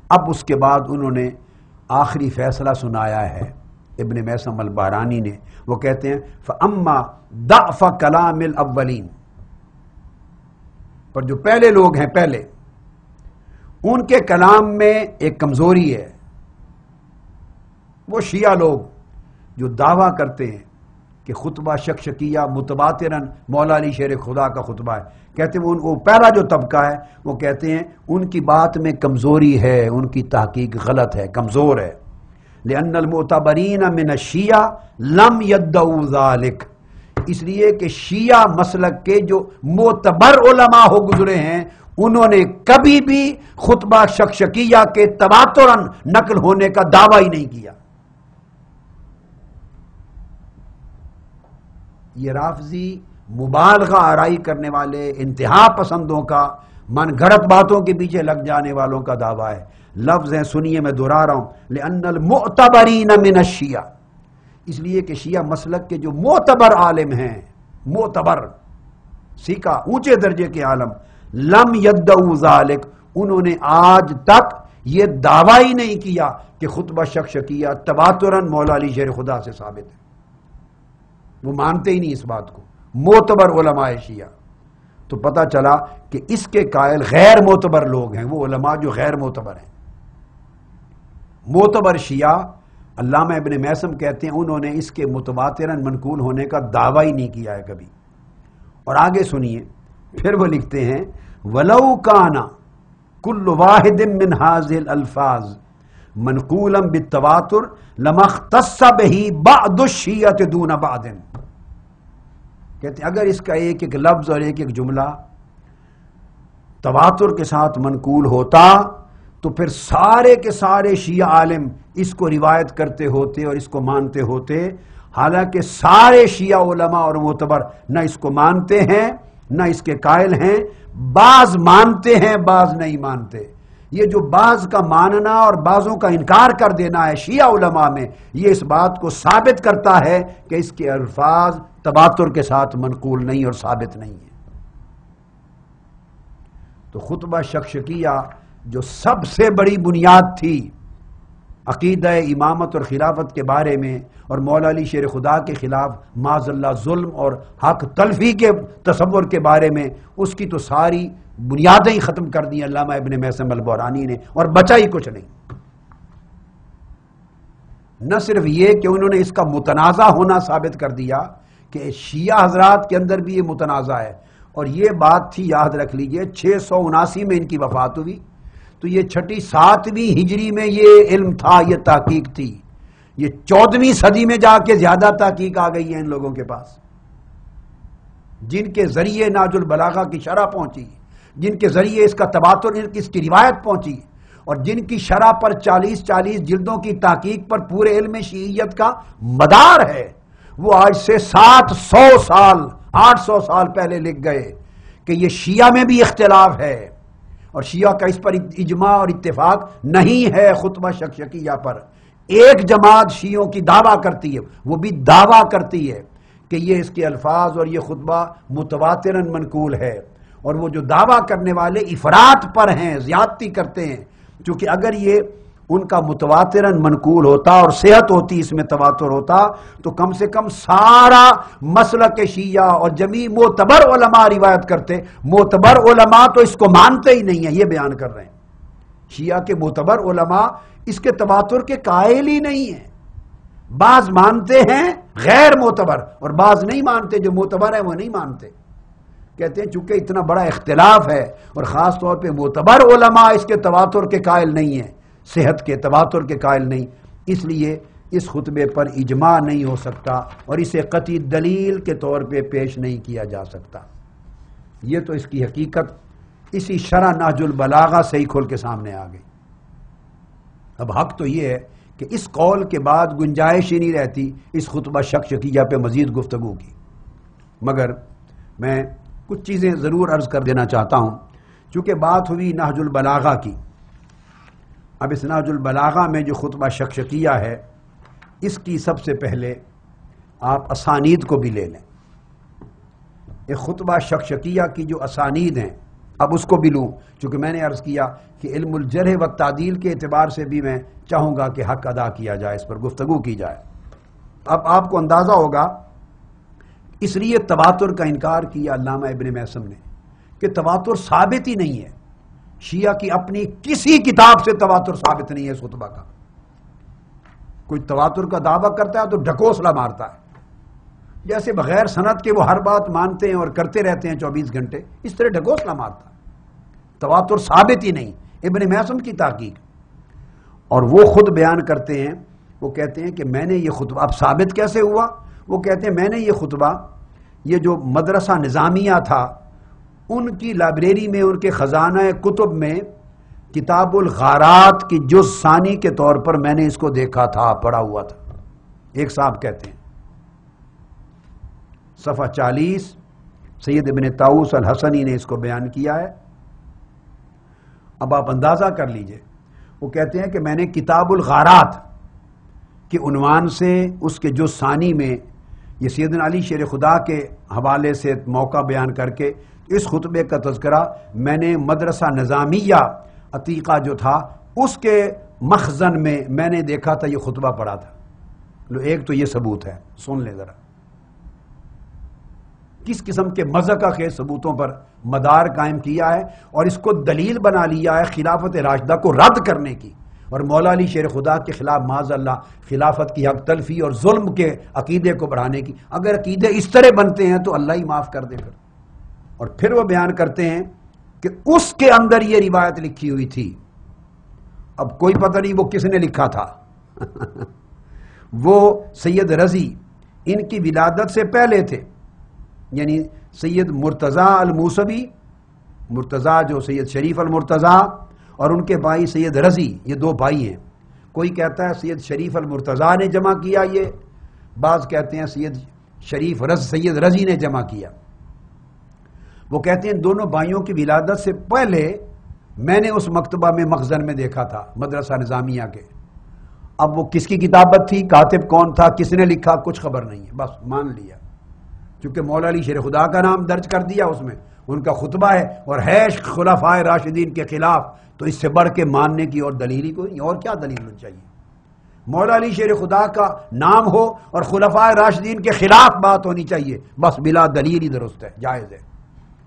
اب اس کے بعد انہوں نے آخری فیصلہ سنایا ہے ابن میثم البحرانی نے، وہ کہتے ہیں فَأَمَّا ضَعْفَ كَلَامِ الْأَوَّلِينَ، پر جو پہلے لوگ ہیں پہلے، ان کے کلام میں ایک کمزوری ہے۔ وہ شیعہ لوگ جو دعویٰ کرتے ہیں کہ خطبہ شکشکیہ متواتراً مولا علی شیر خدا کا خطبہ ہے، کہتے ہیں وہ پہلا جو طبقہ ہے وہ کہتے ہیں ان کی بات میں کمزوری ہے، ان کی تحقیق غلط ہے، کمزور ہے۔ لأن المعتبرین من الشیعہ لم يدعوا ذلک، اس لیے کہ شیعہ مسلک کے جو معتبر علماء ہو گزرے ہیں انہوں نے کبھی بھی خطبہ شکشکیہ کے تواتراً نقل ہونے کا دعویٰ ہی نہیں کیا۔ یہ رافضی مبالغہ آرائی کرنے والے انتہا پسندوں کا من گھڑت باتوں کے پیچھے لگ جانے والوں کا دعویٰ ہے۔ لفظ ہیں سنیے، میں دہرا رہا ہوں، لأن المعتبرین من الشیعہ، اس لیے کہ شیعہ مسلک کے جو معتبر عالم ہیں، معتبر سیکھا اونچے درجے کے عالم، لم يدعوا ذالک، انہوں نے آج تک یہ دعویٰ ہی نہیں کیا کہ خطبہ شکشکیہ تواتراً مولا علی شیر خدا سے ثابت ہے، وہ مانتے ہی نہیں اس بات کو، معتبر علماء شیعہ۔ تو پتہ چلا کہ اس کے قائل غیر معتبر لوگ ہیں، وہ علماء جو غیر معتبر ہیں۔ معتبر شیعہ علامہ ابن میثم کہتے ہیں انہوں نے اس کے متواتراً منقول ہونے کا دعویٰ ہی نہیں کیا ہے کبھی۔ اور آگے سنیے، پھر وہ لکھتے ہیں وَلَوْ كَانَ كُلُّ وَاحِدٍ مِّنْ هَذِهِ الْأَلْفَاظِ مَنْقُولًا بِالتَّوَاتُرِ لَمَا اخْتَصَّ بِهِ بَعْضُ الشِّيَّةِ دُونَ بَعْضٍ، کہتے ہیں اگر اس کا ایک ایک لفظ اور ایک ایک جملہ تواتر کے ساتھ منقول ہوتا تو پھر سارے کے سارے شیعہ عالم اس کو روایت کرتے ہوتے اور اس کو مانتے ہوتے، حالانکہ سارے شیعہ علماء اور معتبر نہ اس کو مانتے ہیں نہ اس کے قائل ہیں، بعض مانتے ہیں بعض نہیں مانتے۔ یہ جو بعض کا ماننا اور بعضوں کا انکار کر دینا ہے شیعہ علماء میں، یہ اس بات کو ثابت کرتا ہے کہ اس کے الفاظ تواتر کے ساتھ منقول نہیں اور ثابت نہیں ہے۔ تو خطبہ شکشکیہ جو سب سے بڑی بنیاد تھی عقیدہ امامت اور خلافت کے بارے میں اور مولا علی شیر خدا کے خلاف معاذ اللہ ظلم اور حق تلفی کے تصور کے بارے میں، اس کی تو ساری بنیادیں ہی ختم کر دی علامہ ابن میثم البحرانی نے، اور بچا ہی کچھ نہیں۔ نہ صرف یہ کہ انہوں نے اس کا متنازع ہونا ثابت کر دیا کہ شیعہ حضرات کے اندر بھی یہ متنازع ہے، اور یہ بات تھی، یاد رکھ لیجئے 679 میں ان کی وفات ہوئی، تو یہ 6 7ویں ہجری میں یہ علم تھا، یہ تحقیق تھی۔ یہ 14ویں صدی میں جا کے زیادہ تحقیق آ گئی ہے ان لوگوں کے پاس، جن کے ذریعے ناج البلاغہ کی شرح پہنچی، جن کے ذریعے اس کا تواتر، اس کی روایت پہنچی، اور جن کی شرح پر 40 جلدوں کی تحقیق پر پورے علم شیعیت کا مدار ہے، وہ آج سے 700 سال 800 سال پہلے لکھ گئے کہ یہ شیعہ میں بھی اختلاف ہے، اور شیعہ کا اس پر اجماع اور اتفاق نہیں ہے خطبہ شکشکیہ پر۔ ایک جماعت شیعوں کی دعویٰ کرتی ہے، وہ بھی دعویٰ کرتی ہے کہ یہ اس کے الفاظ اور یہ خطبہ متواتراً منقول ہے، اور وہ جو دعویٰ کرنے والے افراط پر ہیں، زیادتی کرتے ہیں، چونکہ اگر یہ ان کا متواتراً منقول ہوتا اور صحت ہوتی اس میں تواتر ہوتا تو کم سے کم سارا مسلک شیعہ اور جمیع معتبر علماء روایت کرتے۔ معتبر علماء تو اس کو مانتے ہی نہیں ہیں، یہ بیان کر رہے ہیں۔ شیعہ کے معتبر علماء اس کے تواتر کے قائل ہی نہیں ہیں، بعض مانتے ہیں غیر معتبر اور بعض نہیں مانتے، جو معتبر ہیں وہ نہیں مانتے۔ کہتے ہیں چونکہ اتنا بڑا اختلاف ہے اور خاص طور پہ معتبر علماء اس کے تواتر کے قائل نہیں ہیں، صحت کے تواتر کے قائل نہیں، اس لیے اس خطبے پر اجماع نہیں ہو سکتا اور اسے قطعی دلیل کے طور پہ پیش نہیں کیا جا سکتا۔ یہ تو اس کی حقیقت اسی شرح نہج البلاغہ سے ہی کھول کے سامنے آ گئی۔ اب حق تو یہ ہے کہ اس قول کے بعد گنجائش ہی نہیں رہتی اس خطبہ شکشکیہ پہ مزید گفتگو کی، مگر میں کچھ چیزیں ضرور عرض کر دینا چاہتا ہوں، چونکہ بات ہوئی نہج البلاغہ کی۔ اب اس نہج البلاغہ میں جو خطبہ شکشکیہ ہے، اس کی سب سے پہلے آپ اسانید کو بھی لے لیں۔ یہ خطبہ شکشکیہ کی جو اسانید ہیں اب اس کو بھی لوں، چونکہ میں نے عرض کیا کہ علم الجرح و تعدیل کے اعتبار سے بھی میں چاہوں گا کہ حق ادا کیا جائے، اس پر گفتگو کی جائے۔ اب آپ کو اندازہ ہوگا اس لیے تواتر کا انکار کیا علامہ ابن میثم نے کہ تواتر ثابت ہی نہیں ہے۔ شیعہ کی اپنی کسی کتاب سے تواتر ثابت نہیں ہے اس خطبہ کا۔ کوئی تواتر کا دعویٰ کرتا ہے تو ڈھکوسلا مارتا ہے، جیسے بغیر سند کے وہ ہر بات مانتے ہیں اور کرتے رہتے ہیں 24 گھنٹے، اس طرح ڈھکوسلا مارتا ہے۔ تواتر ثابت ہی نہیں، ابن میثم کی تحقیق۔ اور وہ خود بیان کرتے ہیں، وہ کہتے ہیں کہ میں نے یہ خطبہ، اب ثابت کیسے ہوا؟ وہ کہتے ہیں میں نے یہ خطبہ، یہ جو مدرسہ نظامیہ تھا ان کی لائبریری میں، ان کے خزانہ کتب میں کتاب الغارات کی جز ثانی کے طور پر میں نے اس کو دیکھا تھا، پڑھا ہوا تھا۔ ایک صاحب کہتے ہیں صفحہ 40 سید ابن طاؤس الحسنی نے اس کو بیان کیا ہے۔ اب آپ اندازہ کر لیجئے، وہ کہتے ہیں کہ میں نے کتاب الغارات کے عنوان سے اس کے جز ثانی میں یہ سیدنا علی شیر خدا کے حوالے سے موقع بیان کر کے اس خطبے کا تذکرہ میں نے مدرسہ نظامیہ عتیقہ جو تھا اس کے مخزن میں نے دیکھا تھا، یہ خطبہ پڑھا تھا۔ لو ایک تو یہ ثبوت ہے، سن لیں ذرا کس قسم کے مذہقہ کے ثبوتوں پر مدار قائم کیا ہے، اور اس کو دلیل بنا لیا ہے خلافت راشدہ کو رد کرنے کی، اور مولا علی شیر خدا کے خلاف معاذ اللہ خلافت کی حق تلفی اور ظلم کے عقیدے کو بڑھانے کی۔ اگر عقیدے اس طرح بنتے ہیں تو اللہ ہی معاف کر دے۔ اور پھر وہ بیان کرتے ہیں کہ اس کے اندر یہ روایت لکھی ہوئی تھی۔ اب کوئی پتہ نہیں وہ کس نے لکھا تھا وہ سید رضی ان کی ولادت سے پہلے تھے، یعنی سید مرتضیٰ الموسوی، مرتضیٰ جو سید شریف المرتضیٰ، اور ان کے بھائی سید رضی، یہ دو بھائی ہیں۔ کوئی کہتا ہے سید شریف المرتضیٰ نے جمع کیا، یہ بعض کہتے ہیں سید رضی نے جمع کیا۔ وہ کہتے ہیں دونوں بھائیوں کی ولادت سے پہلے میں نے اس مکتبہ میں مخزن میں دیکھا تھا مدرسہ نظامیہ کے۔ اب وہ کس کی کتابت تھی، کاتب کون تھا، کس نے لکھا، کچھ خبر نہیں ہے، بس مان لیا چونکہ مولا علی شیر خدا کا نام درج کر دیا اس میں، ان کا خطبہ ہے اور ہے خلفائے راشدین کے خلاف، تو اس سے بڑھ کے ماننے کی اور دلیل ہی کوئی نہیں۔ اور کیا دلیل ہونی چاہیے؟ مولا علی شیر خدا کا نام ہو اور خلفائے راشدین کے خلاف بات ہونی چاہیے، بس بلا دلیل ہی درست ہے، جائز ہے۔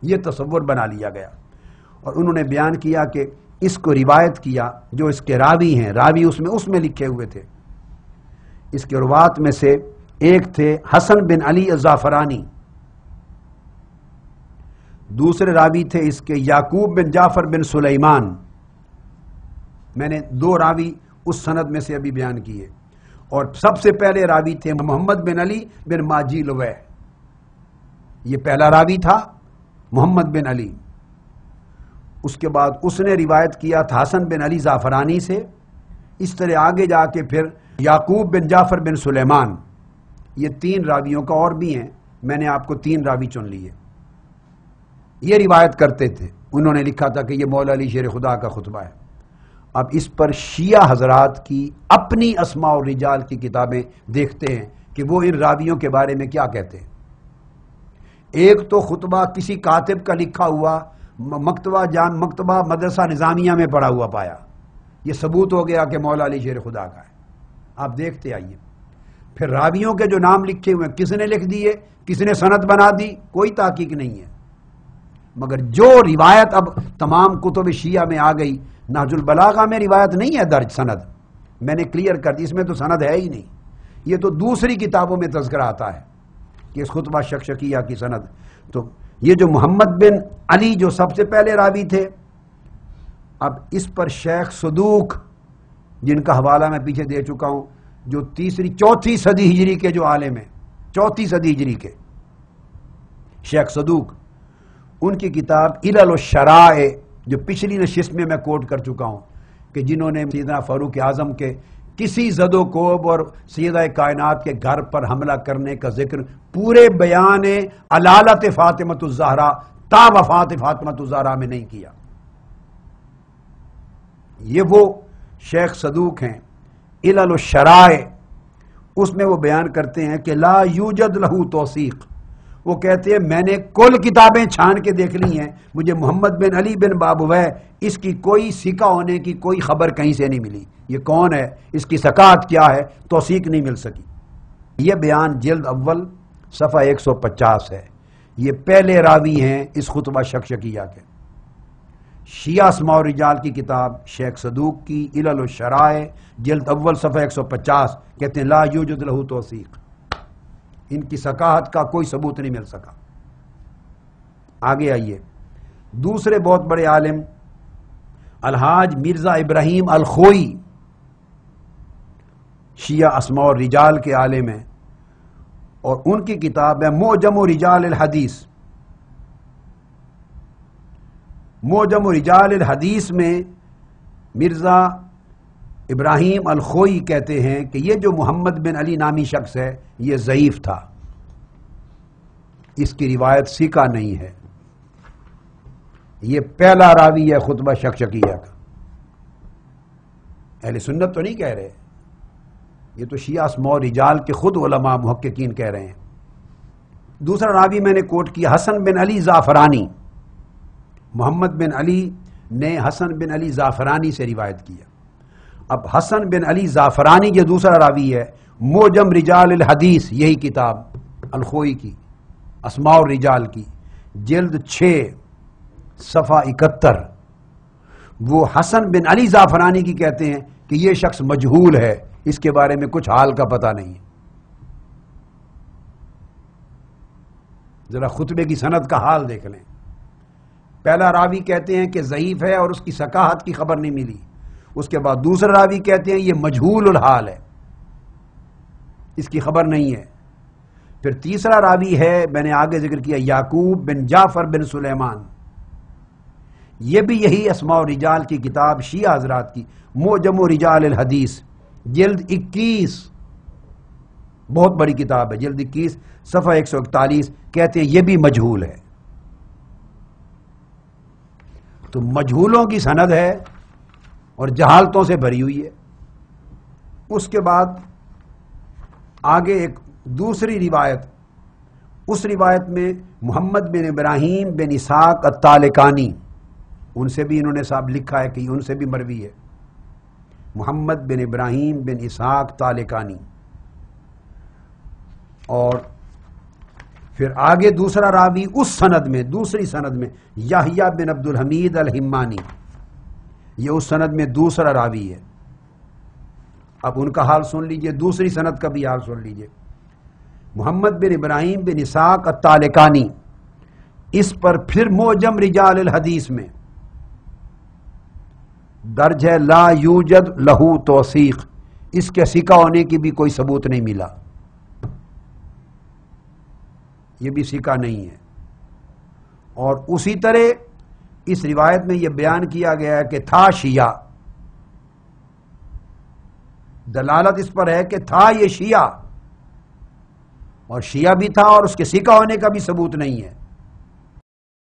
یہ تصور بنا لیا گیا، اور انہوں نے بیان کیا کہ اس کو روایت کیا جو اس کے راوی ہیں، راوی اس میں لکھے ہوئے تھے۔ اس کے روات میں سے ایک تھے حسن بن علی الزعفرانی، دوسرے راوی تھے اس کے یعقوب بن جعفر بن سلیمان۔ میں نے دو راوی اس سند میں سے ابھی بیان کیے، اور سب سے پہلے راوی تھے محمد بن علی بن ماجی لویح، یہ پہلا راوی تھا محمد بن علی۔ اس کے بعد اس نے روایت کیا تھا حسن بن علی زعفرانی سے، اس طرح آگے جا کے پھر یعقوب بن جعفر بن سلیمان، یہ تین راویوں کا اور بھی ہیں، میں نے آپ کو تین راوی چن لیے۔ یہ روایت کرتے تھے، انہوں نے لکھا تھا کہ یہ مولا علی شیر خدا کا خطبہ ہے۔ اب اس پر شیعہ حضرات کی اپنی اسماء اور رجال کی کتابیں دیکھتے ہیں کہ وہ ان راویوں کے بارے میں کیا کہتے ہیں۔ ایک تو خطبہ کسی کاتب کا لکھا ہوا مکتبہ مدرسہ نظامیہ میں پڑھا ہوا پایا، یہ ثبوت ہو گیا کہ مولا علی شیر خدا کا ہے۔ آپ دیکھتے آئیے پھر راویوں کے جو نام لکھے ہوئے کس نے لکھ دیے، کس نے سند بنا دی، کوئی تحقیق نہیں ہے۔ مگر جو روایت اب تمام کتب شیعہ میں آ گئی، نہج البلاغہ میں روایت نہیں ہے درج سند، میں نے کلیئر کر دی، اس میں تو سند ہے ہی نہیں، یہ تو دوسری کتابوں میں تذکرہ آتا ہے کہ اس خطبہ شکشکیہ کی سند۔ تو یہ جو محمد بن علی جو سب سے پہلے راوی تھے، اب اس پر شیخ صدوق جن کا حوالہ میں پیچھے دے چکا ہوں، جو چوتھی صدی ہجری کے جو عالم ہیں، چوتھی صدی ہجری کے شیخ صدوق، ان کی کتاب علل الشرائع جو پچھلی نشست میں کوٹ کر چکا ہوں کہ جنہوں نے سیدنا فاروق اعظم کے کسی زد و کوب اور سیدہ کائنات کے گھر پر حملہ کرنے کا ذکر پورے بیان علالت فاطمۃ الزہرا تا وفات فاطمۃ الزہرا میں نہیں کیا۔ یہ وہ شیخ صدوق ہیں، علل الشرائع، اس میں وہ بیان کرتے ہیں کہ لا یوجد لہو توثیق، وہ کہتے ہیں میں نے کل کتابیں چھان کے دیکھ لی ہیں، مجھے محمد بن علی بن بابویح اس کی کوئی سکہ ہونے کی کوئی خبر کہیں سے نہیں ملی، یہ کون ہے، اس کی ثقافت کیا ہے، توثیق نہیں مل سکی۔ یہ بیان جلد اول صفحہ 150 ہے، یہ پہلے راوی ہیں اس خطبہ شکشکیہ کے۔ شیعہ اسماء الرجال کی کتاب شیخ صدوق کی علل الشرائع جلد اول صفحہ 150 کہتے ہیں لا یوجد لہ توثیق، ان کی ثقافت کا کوئی ثبوت نہیں مل سکا۔ آگے آئیے، دوسرے بہت بڑے عالم الحاج مرزا ابراہیم الخوئی شیعہ اسماء الرجال کے عالم ہیں، اور ان کی کتاب ہے معجم رجال الحدیث۔ معجم رجال الحدیث میں مرزا ابراہیم الخوئی کہتے ہیں کہ یہ جو محمد بن علی نامی شخص ہے یہ ضعیف تھا، اس کی روایت ثقہ نہیں ہے، یہ پہلا راوی ہے خطبہ شکشکیہ کا۔ اہل سنت تو نہیں کہہ رہے، یہ تو شیعہ اسماء الرجال کے خود علماء محققین کہہ رہے ہیں۔ دوسرا راوی میں نے کوٹ کیا حسن بن علی زعفرانی، محمد بن علی نے حسن بن علی زعفرانی سے روایت کیا۔ اب حسن بن علی زعفرانی جو دوسرا راوی ہے، معجم رجال الحدیث یہی کتاب الخوئی کی اسماء الرجال کی جلد 6 صفحہ 71، وہ حسن بن علی زعفرانی کی کہتے ہیں کہ یہ شخص مجہول ہے، اس کے بارے میں کچھ حال کا پتہ نہیں ہے۔ ذرا خطبے کی سند کا حال دیکھ لیں، پہلا راوی کہتے ہیں کہ ضعیف ہے اور اس کی ثقافت کی خبر نہیں ملی، اس کے بعد دوسرا راوی کہتے ہیں یہ مجہول الحال ہے، اس کی خبر نہیں ہے۔ پھر تیسرا راوی ہے میں نے آگے ذکر کیا یعقوب بن جعفر بن سلیمان، یہ بھی یہی اسماء الرجال کی کتاب شیعہ حضرات کی معجم رجال الحدیث جلد 21، بہت بڑی کتاب ہے، جلد 21 صفحہ 141 کہتے ہیں یہ بھی مجہول ہے۔ تو مجہولوں کی سند ہے اور جہالتوں سے بھری ہوئی ہے۔ اس کے بعد آگے ایک دوسری روایت، اس روایت میں محمد بن ابراہیم بن اسحاق الطالقانی، ان سے بھی انہوں نے صاحب لکھا ہے کہ ان سے بھی مروی ہے، محمد بن ابراہیم بن اسحاق طالقانی۔ اور پھر آگے دوسرا راوی اس سند میں، دوسری سند میں یحییٰ بن عبد الحمید الحمانی، یہ اس سند میں دوسرا راوی ہے۔ اب ان کا حال سن لیجئے، دوسری سند کا بھی حال سن لیجئے۔ محمد بن ابراہیم بن اسحاق الطالقانی، اس پر پھر معجم رجال الحدیث میں درج ہے لا یوجد لہو توثیق، اس کے ثقہ ہونے کی بھی کوئی ثبوت نہیں ملا، یہ بھی ثقہ نہیں ہے۔ اور اسی طرح اس روایت میں یہ بیان کیا گیا ہے کہ تھا شیعہ، دلالت اس پر ہے کہ تھا یہ شیعہ، اور شیعہ بھی تھا اور اس کے ثقہ ہونے کا بھی ثبوت نہیں ہے۔